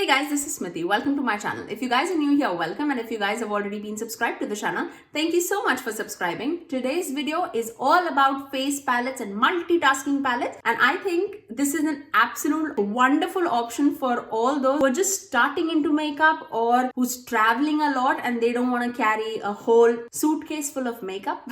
Hey guys, this is Smithy. Welcome to my channel. If you guys are new here, welcome, and if you guys have already been subscribed to the channel, thank you so much for subscribing. Today's video is all about face palettes and multitasking palettes, and I think this is an absolute wonderful option for all those who are just starting into makeup or who's traveling a lot and they don't want to carry a whole suitcase full of makeup.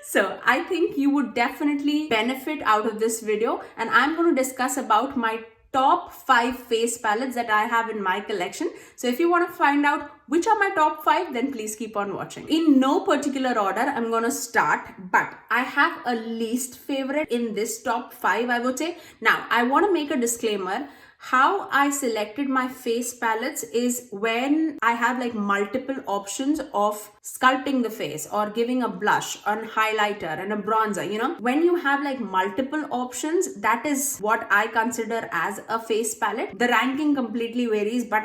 So I think you would definitely benefit out of this video, and I'm going to discuss about my top 5 face palettes that I have in my collection. So if you want to find out which are my top 5, then please keep on watching. In no particular order, I'm going to start, but I have a least favorite in this top 5, I would say. Now, I want to make a disclaimer. How I selected my face palettes is when I have like multiple options of sculpting the face or giving a blush, an highlighter and a bronzer, When you have like multiple options, that is what I consider as a face palette. The ranking completely varies, but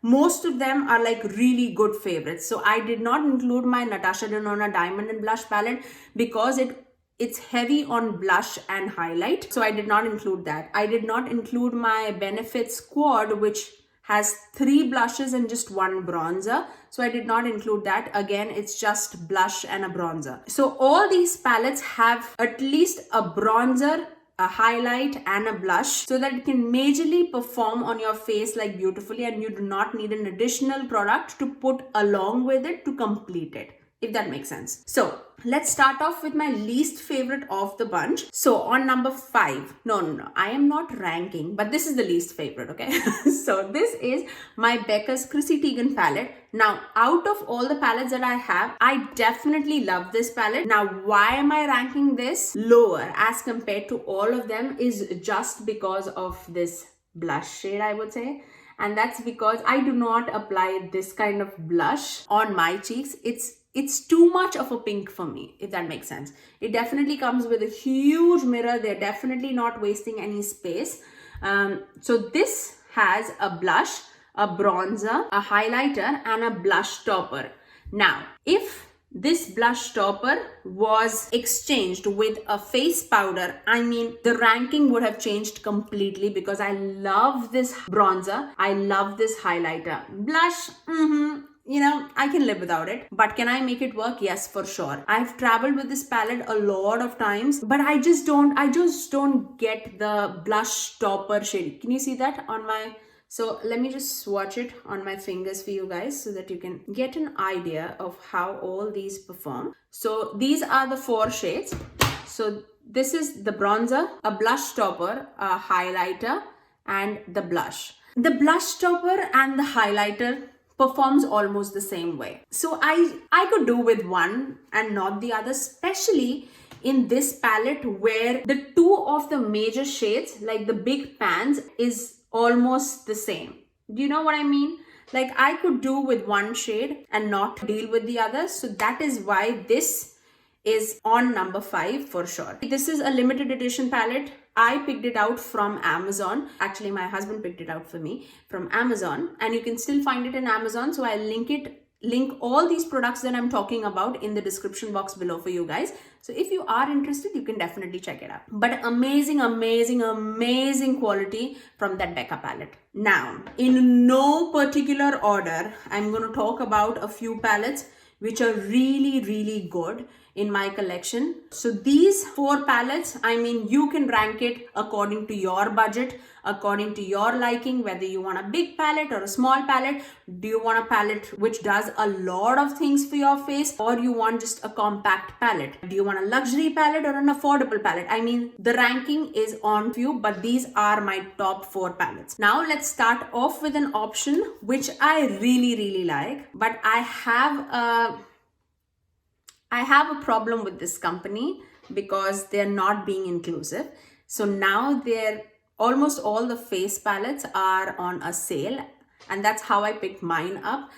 most of them are like really good favorites. So I did not include my Natasha Denona Diamond and Blush palette because it's heavy on blush and highlight. So I did not include that. I did not include my Benefit Squad, which has 3 blushes and just 1 bronzer. So I did not include that. Again, it's just blush and a bronzer. So all these palettes have at least a bronzer, a highlight and a blush so that it can majorly perform on your face like beautifully, and you do not need an additional product to put along with it to complete it, if that makes sense. So let's start off with my least favorite of the bunch. So on number 5, no, I am not ranking, but this is the least favorite, okay? So this is my Becca's Chrissy Teigen palette. Now, out of all the palettes that I have, I definitely love this palette. Now, why am I ranking this lower as compared to all of them is just because of this blush shade, I would say. And that's because I do not apply this kind of blush on my cheeks. It's too much of a pink for me, if that makes sense. It definitely comes with a huge mirror. They're definitely not wasting any space. So this has a blush, a bronzer, a highlighter, and a blush topper. Now, if this blush topper was exchanged with a face powder, I mean, the ranking would have changed completely because I love this bronzer. I love this highlighter. Blush, I can live without it. But can I make it work? Yes, for sure. I've traveled with this palette a lot of times, but I just don't get the blush topper shade. Can you see that on my... So let me just swatch it on my fingers for you guys so that you can get an idea of how all these perform. So these are the 4 shades. So this is the bronzer, a blush topper, a highlighter, and the blush. The blush topper and the highlighter performs almost the same way. So I could do with one and not the other, especially in this palette where the 2 of the major shades, like the big pans, is almost the same. Do you know what I mean? Like I could do with one shade and not deal with the other. So that is why this is on number 5 for sure. This is a limited edition palette. I picked it out from Amazon. Actually, my husband picked it out for me from Amazon, and you can still find it in Amazon. So I'll link all these products that I'm talking about in the description box below for you guys. So if you are interested, you can definitely check it out. But amazing, amazing, amazing quality from that Becca palette. Now, in no particular order, I'm going to talk about a few palettes which are really, really good in my collection. So these 4 palettes, I mean, you can rank it according to your budget, according to your liking, whether you want a big palette or a small palette. Do you want a palette which does a lot of things for your face, or you want just a compact palette? Do you want a luxury palette or an affordable palette? I mean, the ranking is on you, but these are my top 4 palettes. Now let's start off with an option which I really, really like, but I have a problem with this company because they're not being inclusive. So now almost all the face palettes are on a sale, and that's how I picked mine up.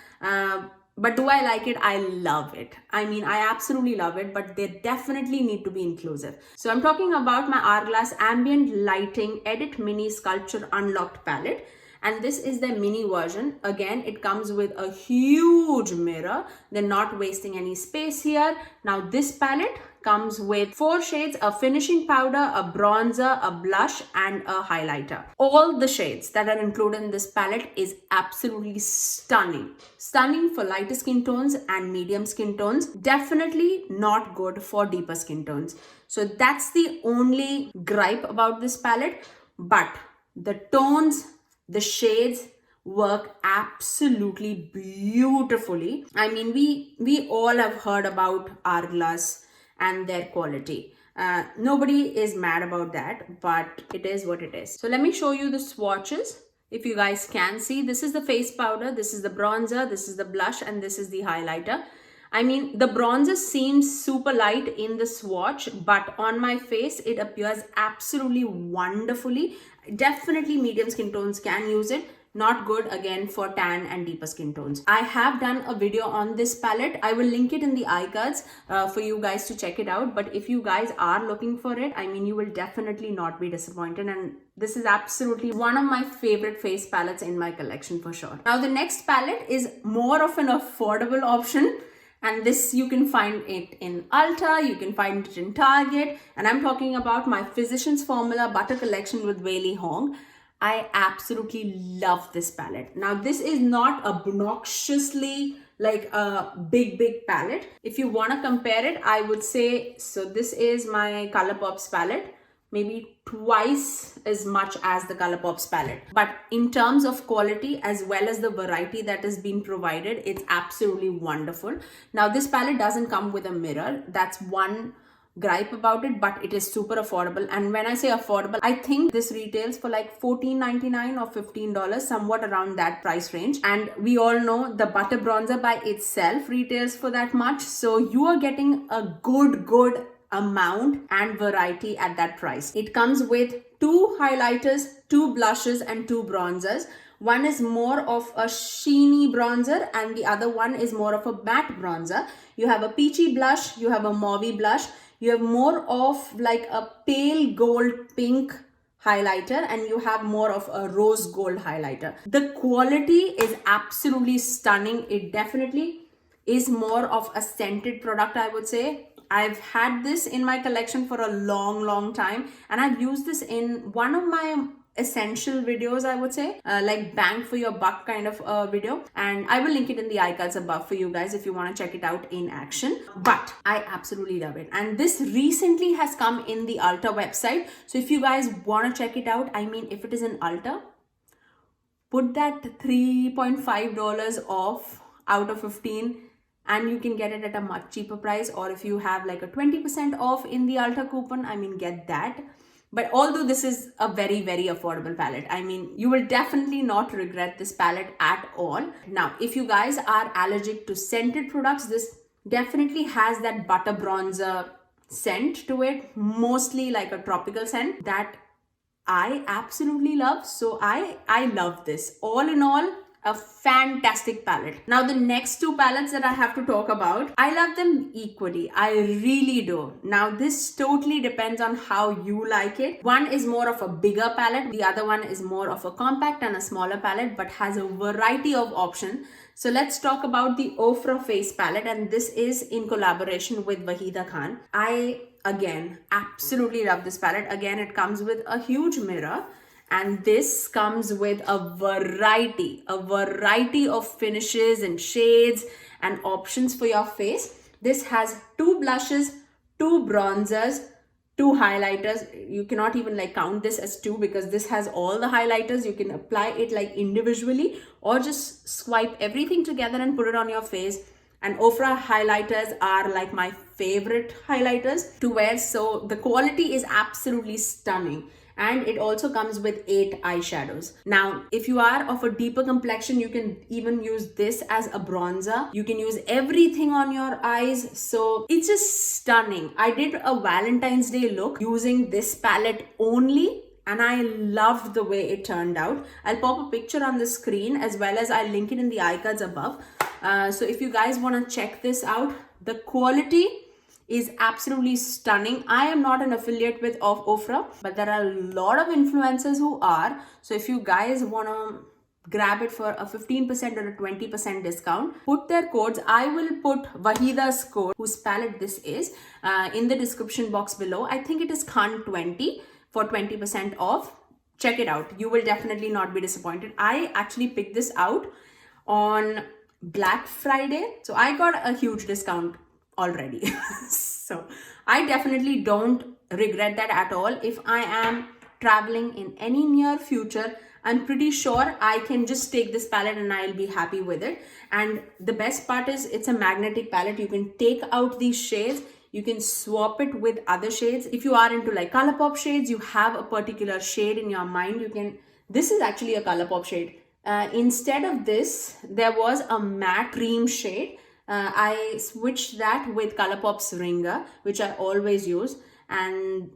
But do I like it? I love it. I mean, I absolutely love it, but they definitely need to be inclusive. So I'm talking about my Hourglass Ambient Lighting Edit Mini Sculpture Unlocked palette. and this is the mini version. Again, it comes with a huge mirror. They're not wasting any space here. Now this palette comes with 4 shades, a finishing powder, a bronzer, a blush, and a highlighter. All the shades that are included in this palette is absolutely stunning. Stunning for lighter skin tones and medium skin tones. Definitely not good for deeper skin tones. So that's the only gripe about this palette. But the tones, the shades work absolutely beautifully. I mean, we all have heard about Hourglass and their quality. Nobody is mad about that, but it is what it is. So let me show you the swatches. If you guys can see, this is the face powder, this is the bronzer, this is the blush, and this is the highlighter. I mean, the bronzer seems super light in the swatch, but on my face, it appears absolutely wonderfully. Definitely medium skin tones can use it. Not good again for tan and deeper skin tones. I have done a video on this palette. I will link it in the iCards for you guys to check it out. But if you guys are looking for it, I mean, you will definitely not be disappointed. And this is absolutely one of my favorite face palettes in my collection for sure. Now, the next palette is more of an affordable option. And this, you can find it in Ulta, you can find it in Target. And I'm talking about my Physicians Formula Butter Collection with Wei Li Hong. I absolutely love this palette. Now, this is not obnoxiously like a big palette. If you want to compare it, I would say, so this is my ColourPop's palette, maybe twice as much as the ColourPop's palette. But in terms of quality as well as the variety that is being provided, it's absolutely wonderful. Now, this palette doesn't come with a mirror. That's one gripe about it, but it is super affordable. And when I say affordable, I think this retails for like $14.99 or $15, somewhat around that price range. And we all know the butter bronzer by itself retails for that much. So you are getting a good amount and variety at that price. It comes with 2 highlighters, 2 blushes, and 2 bronzers. One is more of a sheeny bronzer and the other one is more of a matte bronzer. You have a peachy blush, you have a mauvey blush, you have more of like a pale gold pink highlighter, and you have more of a rose gold highlighter. The quality is absolutely stunning. It definitely is more of a scented product, I would say. I've had this in my collection for a long time, and I've used this in one of my essential videos, I would say, like bang for your buck kind of video, and I will link it in the iCards above for you guys if you want to check it out in action. But I absolutely love it, and this recently has come in the Ulta website. So if you guys want to check it out, I mean, if it is in Ulta, put that $3.5 off out of 15 and you can get it at a much cheaper price. Or if you have like a 20% off in the Ulta coupon, I mean, get that. But although this is a very affordable palette, I mean, you will definitely not regret this palette at all. Now, if you guys are allergic to scented products, this definitely has that butter bronzer scent to it, mostly like a tropical scent that I absolutely love. So I love this. All in all, a fantastic palette. Now, the next 2 palettes that I have to talk about, I love them equally. I really do. Now, this totally depends on how you like it. One is more of a bigger palette. The other one is more of a compact and a smaller palette, but has a variety of options. So let's talk about the Ofra face palette, and this is in collaboration with Wahida Khan. I, again, absolutely love this palette. Again, it comes with a huge mirror. And this comes with a variety of finishes and shades and options for your face. This has 2 blushes, 2 bronzers, 2 highlighters. You cannot even like count this as 2 because this has all the highlighters. You can apply it like individually or just swipe everything together and put it on your face. And Ofra highlighters are like my favorite highlighters to wear. So the quality is absolutely stunning. And it also comes with 8 eyeshadows. Now, if you are of a deeper complexion, you can even use this as a bronzer. You can use everything on your eyes. So it's just stunning. I did a Valentine's Day look using this palette only, and I loved the way it turned out. I'll pop a picture on the screen as well as I'll link it in the iCards above. So if you guys want to check this out, the quality is absolutely stunning. I am not an affiliate with Ofra, but there are a lot of influencers who are. So if you guys want to grab it for a 15% or a 20% discount. Put their codes. I will put Wahida's code, whose palette this is, in the description box below. I think it is Khan20 for 20% off. Check it out. You will definitely not be disappointed. I actually picked this out on Black Friday, so I got a huge discount already. So I definitely don't regret that at all. If I am traveling in any near future, I'm pretty sure I can just take this palette and I'll be happy with it. And the best part is it's a magnetic palette. You can take out these shades, you can swap it with other shades. If you are into like ColourPop shades, you have a particular shade in your mind, you can, this is actually a ColourPop shade. Instead of this, there was a matte cream shade. I switched that with ColourPop's Ringer, which I always use. And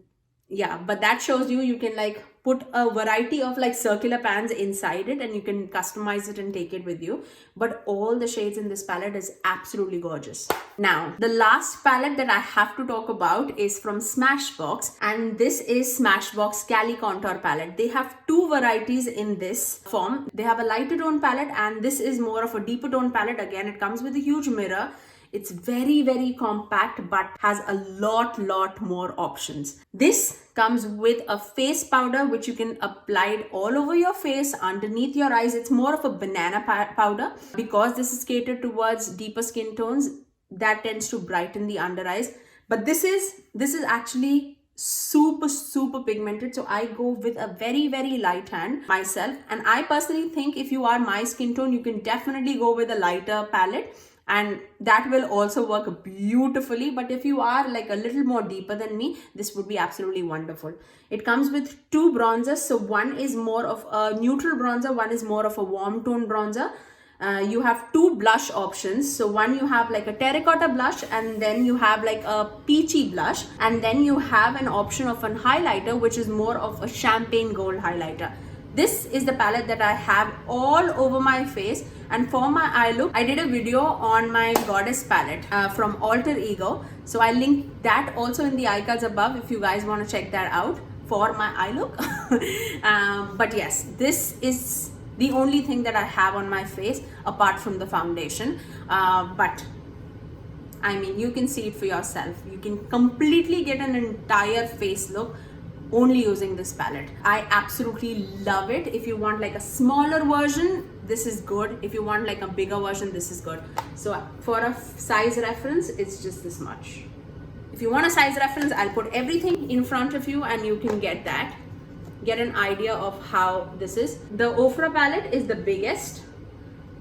yeah, but that shows you can like put a variety of like circular pans inside it and you can customize it and take it with you. But all the shades in this palette is absolutely gorgeous. Now, the last palette that I have to talk about is from Smashbox, and this is Smashbox Cali Contour palette. They have two varieties in this form. They have a lighter tone palette and this is more of a deeper tone palette. Again, it comes with a huge mirror. It's very, very compact but has a lot more options. This comes with a face powder which you can apply it all over your face, underneath your eyes. It's more of a banana powder because this is catered towards deeper skin tones. That tends to brighten the under eyes. But this is actually super pigmented, so I go with a very light hand myself. And I personally think if you are my skin tone, you can definitely go with a lighter palette, and that will also work beautifully. But if you are like a little more deeper than me, this would be absolutely wonderful. It comes with two bronzers, so one is more of a neutral bronzer, one is more of a warm tone bronzer. You have two blush options. So one, you have like a terracotta blush, and then you have like a peachy blush, and then you have an option of an highlighter which is more of a champagne gold highlighter. This is the palette that I have all over my face. And for my eye look, I did a video on my Goddess palette from Alter Ego. So I link that also in the eye cards above if you guys want to check that out for my eye look. But yes, this is the only thing that I have on my face apart from the foundation. But I mean, you can see it for yourself. You can completely get an entire face look only using this palette. I absolutely love it. If you want like a smaller version, this is good. If you want like a bigger version, this is good. So for a size reference, it's just this much. If you want a size reference, I'll put everything in front of you and you can get that. Get an idea of how this is. The Ofra palette is the biggest.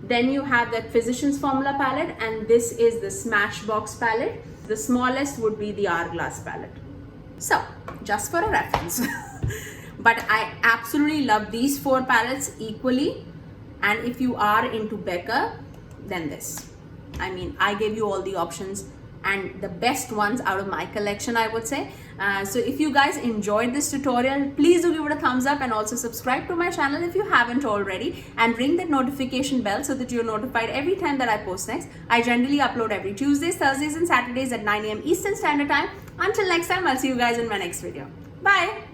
Then you have that Physicians Formula palette, and this is the Smashbox palette. The smallest would be the Hourglass palette. So, just for a reference. But I absolutely love these four palettes equally. And if you are into Becca, then this. I mean, I gave you all the options and the best ones out of my collection, I would say. So if you guys enjoyed this tutorial, please do give it a thumbs up and also subscribe to my channel if you haven't already, and ring that notification bell so that you're notified every time that I post next. I generally upload every Tuesdays, Thursdays and Saturdays at 9 AM Eastern Standard Time. Until next time, I'll see you guys in my next video. Bye!